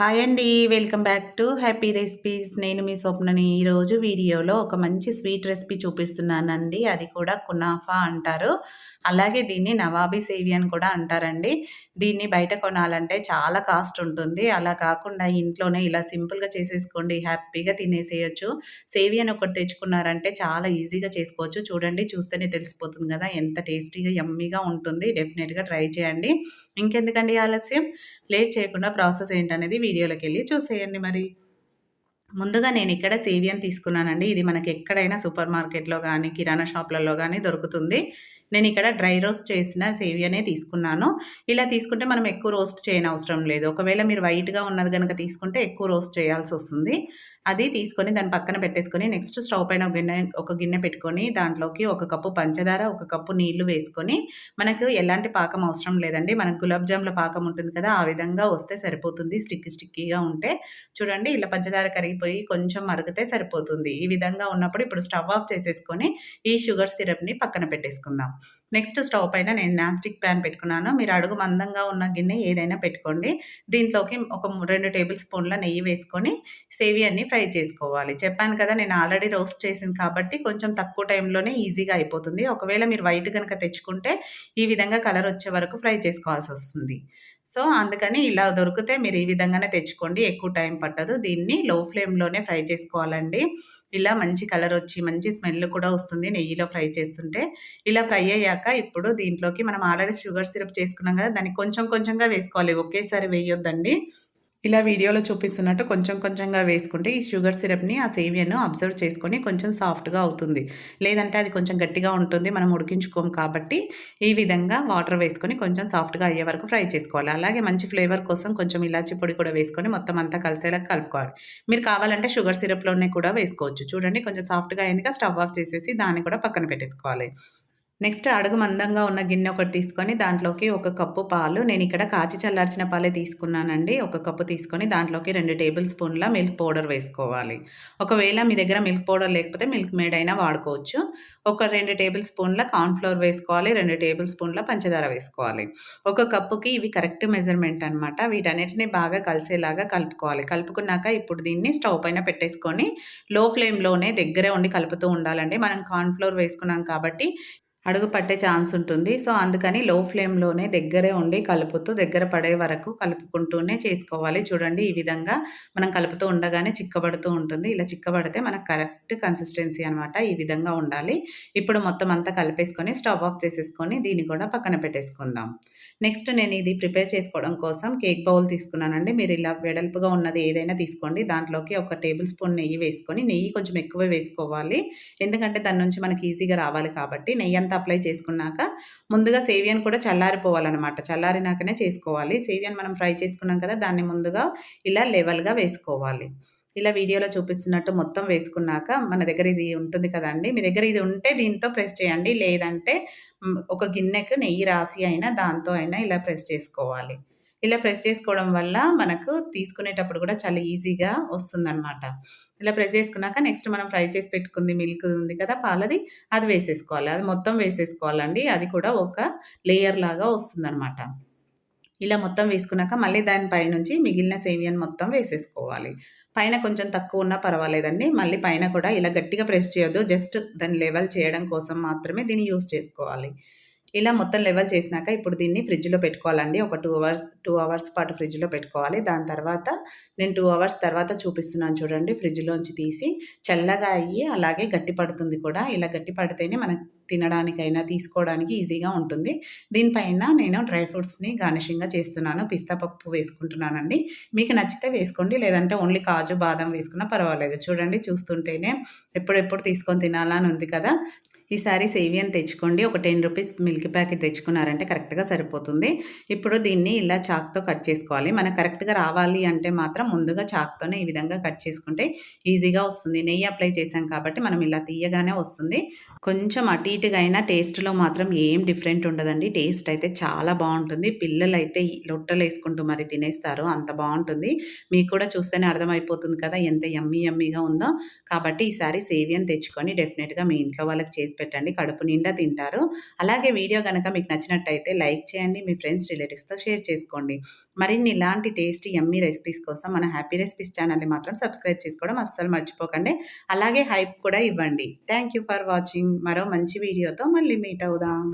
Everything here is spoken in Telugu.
హాయ్ అండి. Welcome back to happy recipes. నేను మీ స్వప్నని. ఈరోజు వీడియోలో ఒక మంచి స్వీట్ రెసిపీ చూపిస్తున్నానండి. అది కూడా కునాఫా అంటారు. అలాగే దీన్ని నవాబీ సేవి అని కూడా అంటారండి. దీన్ని బయట కొనాలంటే చాలా కాస్ట్ ఉంటుంది. అలా కాకుండా ఇంట్లోనే ఇలా సింపుల్‌గా చేసేసుకోండి. హ్యాపీగా తినేసేయొచ్చు. సేవియా ఒకటి తెచ్చుకున్నారంటే చాలా ఈజీగా చేసుకోవచ్చు. చూడండి, చూస్తేనే తెలిసిపోతుంది కదా! ఎంత టేస్టీగా, యమ్మీగా ఉంటుంది. డెఫినిట్‌గా ట్రై చేయండి. ఇంకెందుకండి ఆలస్యం? లేట్ చేయకుండా ప్రాసెస్ ఏంటనేది వీడియోలోకెళ్ళి చూసేయండి మరి. ముందుగా నేనిక్కడ సేవియాని తీసుకున్నానండి. ఇది మనకెక్కడైనా సూపర్ మార్కెట్‌లో గానీ, కిరాణా షాపులలో గానీ దొరుకుతుంది. నేనిక్కడ డ్రై రోస్ట్ చేసిన సేవియానే తీసుకున్నాను. ఇలా తీసుకుంటే మనం ఎక్కువ రోస్ట్ చేయనవసరం లేదు. ఒకవేళ మీరు వైట్‌గా ఉన్నది గనక తీసుకుంటే ఎక్కువ రోస్ట్ చేయాల్సొస్తుంది. అది తీసుకొని దాన్ని పక్కన పెట్టేసుకొని నెక్స్ట్ స్టవ్ పైన ఒక గిన్నె పెట్టుకొని దాంట్లోకి ఒక కప్పు పంచదార, ఒక కప్పు నీళ్లు వేసుకొని మనకు ఎలాంటి పాకం అవసరం లేదండి. మనకు గులాబ్ జామ్‌ల పాకం ఉంటుంది కదా! ఆ విధంగా వస్తే సరిపోతుంది. స్టిక్కీగా ఉంటే. చూడండి, ఇలా పంచదార కరిగిపోయి కొంచెం మరిగితే సరిపోతుంది. ఈ విధంగా ఉన్నప్పుడు ఇప్పుడు స్టవ్ ఆఫ్ చేసేసుకొని ఈ షుగర్ సిరప్‌ని పక్కన పెట్టేసుకుందాం. నెక్స్ట్ స్టవ్ పైన నేను నాన్ స్టిక్ ప్యాన్ పెట్టుకున్నాను. మీరు అడుగు మందంగా ఉన్న గిన్నె ఏదైనా పెట్టుకోండి. దీంట్లోకి ఒక 2 టేబుల్ స్పూన్ల నెయ్యి వేసుకొని సేవియాని ఫ్రై చేసుకోవాలి. చెప్పాను కదా! నేను ఆల్రెడీ రోస్ట్ చేసింది కాబట్టి కొంచెం తక్కువ టైంలోనే ఈజీగా అయిపోతుంది. ఒకవేళ మీరు వైట్ గనక తెచ్చుకుంటే ఈ విధంగా కలర్ వచ్చే వరకు ఫ్రై చేసుకోవాల్సొస్తుంది. సో, అందుకని ఇలా దొరికితే మీరు ఈ విధంగానే తెచ్చుకోండి. ఎక్కువ టైం పట్టదు. దీన్ని లో ఫ్లేమ్‌లోనే ఫ్రై చేసుకోవాలండి. ఇలా మంచి కలరొచ్చి, మంచి స్మెల్ కూడా వస్తుంది నెయ్యిలో ఫ్రై చేస్తుంటే. ఇలా ఫ్రై అయ్యాక ఇప్పుడు దీంట్లోకి మనం ఆల్రెడీ షుగర్ సిరప్ చేసుకున్నాం కదా! దాన్ని కొంచెం కొంచెంగా వేసుకోవాలి. ఒకేసారి వేయొద్దండి. ఇలా వీడియోలో చూపిస్తున్నట్టు కొంచెం కొంచెంగా వేసుకుంటే ఈ షుగర్ సిరప్‌ని ఆ సేమియాను అబ్జర్వ్ చేసుకొని కొంచెం సాఫ్ట్‌గా అవుతుంది. లేదంటే అది కొంచెం గట్టిగా ఉంటుంది. మనం ఉడికించుకోము కాబట్టి ఈ విధంగా వాటర్ వేసుకొని కొంచెం సాఫ్ట్‌గా అయ్యే వరకు ఫ్రై చేసుకోవాలి. అలాగే మంచి ఫ్లేవర్ కోసం కొంచెం ఇలాచీ పొడి కూడా వేసుకొని మొత్తం అంతా కలిసేలా కలుపుకోవాలి. మీరు కావాలంటే షుగర్ సిరప్‌లోనే కూడా వేసుకోవచ్చు. చూడండి, కొంచెం సాఫ్ట్‌గా అయిందిగా స్టవ్ ఆఫ్ చేసేసి దాన్ని కూడా పక్కన పెట్టేసుకోవాలి. నెక్స్ట్ అడుగు మందంగా ఉన్న గిన్నె ఒకటి తీసుకొని దాంట్లోకి ఒక కప్పు పాలు, నేనిక్కడ కాచి చల్లార్చిన పాలే తీసుకున్నానండి. ఒక కప్పు తీసుకొని దాంట్లోకి 2 టేబుల్ స్పూన్ల మిల్క్ పౌడర్ వేసుకోవాలి. ఒకవేళ మీ దగ్గర మిల్క్ పౌడర్ లేకపోతే మిల్క్ మేడ్ అయినా వాడుకోవచ్చు. ఒక 2 టేబుల్ స్పూన్ల కార్న్ ఫ్లోర్ వేసుకోవాలి. 2 టేబుల్ స్పూన్ల పంచదార వేసుకోవాలి. ఒక కప్పుకి ఇవి కరెక్ట్ మెజర్‌మెంట్ అనమాట. వీటన్నిటిని బాగా కలిసేలాగా కలుపుకోవాలి. కలుపుకున్నాక ఇప్పుడు దీన్ని స్టవ్ పైన పెట్టేసుకొని లో ఫ్లేమ్‌లోనే దగ్గరే ఉండి కలుపుతూ ఉండాలండి. మనం కార్న్ ఫ్లోర్ వేసుకున్నాం కాబట్టి అడుగు పట్టే ఛాన్స్ ఉంటుంది. సో, అందుకని లో ఫ్లేమ్‌లోనే దగ్గరే ఉండి కలుపుతూ దగ్గర పడే వరకు కలుపుకుంటూనే చేసుకోవాలి. చూడండి, ఈ విధంగా మనం కలుపుతూ ఉండగానే చిక్కబడుతూ ఉంటుంది. ఇలా చిక్కబడితే మనకు కరెక్ట్ కన్సిస్టెన్సీ అనమాట. ఈ విధంగా ఉండాలి. ఇప్పుడు మొత్తం అంతా కలిపేసుకొని స్టవ్ ఆఫ్ చేసేసుకొని దీన్ని కూడా పక్కన పెట్టేసుకుందాం. నెక్స్ట్ నేను ఇది ప్రిపేర్ చేసుకోవడం కోసం కేక్ బౌల్ తీసుకున్నానండి. మీరు ఇలా వెడల్పుగా ఉన్నది ఏదైనా తీసుకోండి. దాంట్లోకి ఒక టేబుల్ స్పూన్ నెయ్యి వేసుకొని, నెయ్యి కొంచెం ఎక్కువే వేసుకోవాలి. ఎందుకంటే దాని నుంచి మనకి ఈజీగా రావాలి కాబట్టి. నెయ్యంతా అప్లై చేసుకున్నాక ముందుగా సేవియాని కూడా చల్లారిపోవాలనమాట. చల్లారినాకనే చేసుకోవాలి. సేవియాని మనం ఫ్రై చేసుకున్నాం కదా! దాన్ని ముందుగా ఇలా లెవెల్‌గా వేసుకోవాలి. ఇలా వీడియోలో చూపిస్తున్నట్టు మొత్తం వేసుకున్నాక మన దగ్గర ఇది ఉంటుంది కదండీ! మీ దగ్గర ఇది ఉంటే దీంతో ప్రెస్ చేయండి. లేదంటే ఒక గిన్నెకు నెయ్యి రాసి అయినా దాంతో అయినా ఇలా ప్రెస్ చేసుకోవాలి. ఇలా ప్రెస్ చేసుకోవడం వల్ల మనకు తీసుకునేటప్పుడు కూడా చాలా ఈజీగా వస్తుందనమాట. ఇలా ప్రెస్ చేసుకున్నాక నెక్స్ట్ మనం ఫ్రై చేసి పెట్టుకుంది మిల్క్ ఉంది కదా! పాలది, అది వేసేసుకోవాలి. అది మొత్తం వేసేసుకోవాలండి. అది కూడా ఒక లేయర్ లాగా వస్తుందనమాట. ఇలా మొత్తం వేసుకున్నాక మళ్ళీ దాని పైనుంచి మిగిలిన సేమియాని మొత్తం వేసేసుకోవాలి. పైన కొంచెం తక్కువున్నా పర్వాలేదండి. మళ్ళీ పైన కూడా ఇలా గట్టిగా ప్రెస్ చేయొద్దు. జస్ట్ దాన్ని లెవెల్ చేయడం కోసం మాత్రమే దీన్ని యూజ్ చేసుకోవాలి. ఇలా మొత్తం లెవెల్ చేసినాక ఇప్పుడు దీన్ని ఫ్రిడ్జ్‌లో పెట్టుకోవాలండి. ఒక 2 అవర్స్ పాటు ఫ్రిడ్జ్‌లో పెట్టుకోవాలి. దాని తర్వాత నేను 2 అవర్స్ తర్వాత చూపిస్తున్నాను చూడండి. ఫ్రిడ్జ్‌లోంచి తీసి చల్లగా అయ్యి అలాగే గట్టి పడుతుంది కూడా. ఇలా గట్టి పడితేనే మనకు తినడానికైనా, తీసుకోవడానికి ఈజీగా ఉంటుంది. దీనిపైన నేను డ్రై ఫ్రూట్స్‌ని గార్నిషింగ్‌గా చేస్తున్నాను. పిస్తా పప్పు వేసుకుంటున్నానండి. మీకు నచ్చితే వేసుకోండి. లేదంటే ఓన్లీ కాజు, బాదం వేసుకున్నా పర్వాలేదు. చూడండి, చూస్తుంటేనే ఎప్పుడెప్పుడు తీసుకొని తినాలా అని ఉంది కదా! ఈసారి సేవియాని తెచ్చుకోండి. ఒక రూ. 10 మిల్క్ ప్యాకెట్ తెచ్చుకున్నారంటే కరెక్ట్‌గా సరిపోతుంది. ఇప్పుడు దీన్ని ఇలా చాక్‌తో కట్ చేసుకోవాలి. మనకు కరెక్ట్‌గా రావాలి అంటే మాత్రం ముందుగా చాక్‌తోనే ఈ విధంగా కట్ చేసుకుంటే ఈజీగా వస్తుంది. నెయ్యి అప్లై చేశాం కాబట్టి మనం ఇలా తీయగానే వస్తుంది. కొంచెం అటు ఇటుగా అయినా టేస్ట్‌లో మాత్రం ఏం డిఫరెంట్ ఉండదండి. టేస్ట్ అయితే చాలా బావుంటుంది. పిల్లలైతే లొట్టలేసుకుంటూ మరి తినేస్తారు. అంత బావుంటుంది. మీకు కూడా చూస్తేనే అర్థమైపోతుంది కదా! ఎంత యమ్మీగా ఉందో. కాబట్టి ఈసారి సేవియాని తెచ్చుకొని డెఫినిట్‌గా మీ ఇంట్లో వాళ్ళకి చేసి పెట్టండి. కడుపు నిండా తింటారు. అలాగే వీడియో గనక మీకు నచ్చినట్టయితే లైక్ చేయండి. మీ ఫ్రెండ్స్, రిలేటివ్స్‌తో షేర్ చేసుకోండి. మరిన్ని ఇలాంటి టేస్టీ యమ్మీ రెసిపీస్ కోసం మన హ్యాపీ రెసిపీస్ ఛానల్‌ని మాత్రం సబ్స్క్రైబ్ చేసుకోవడం అస్సలు మర్చిపోకండి. అలాగే హైప్ కూడా ఇవ్వండి. Thank you for watching. మరో మంచి వీడియోతో మళ్ళీ మీట్ అవుదాం.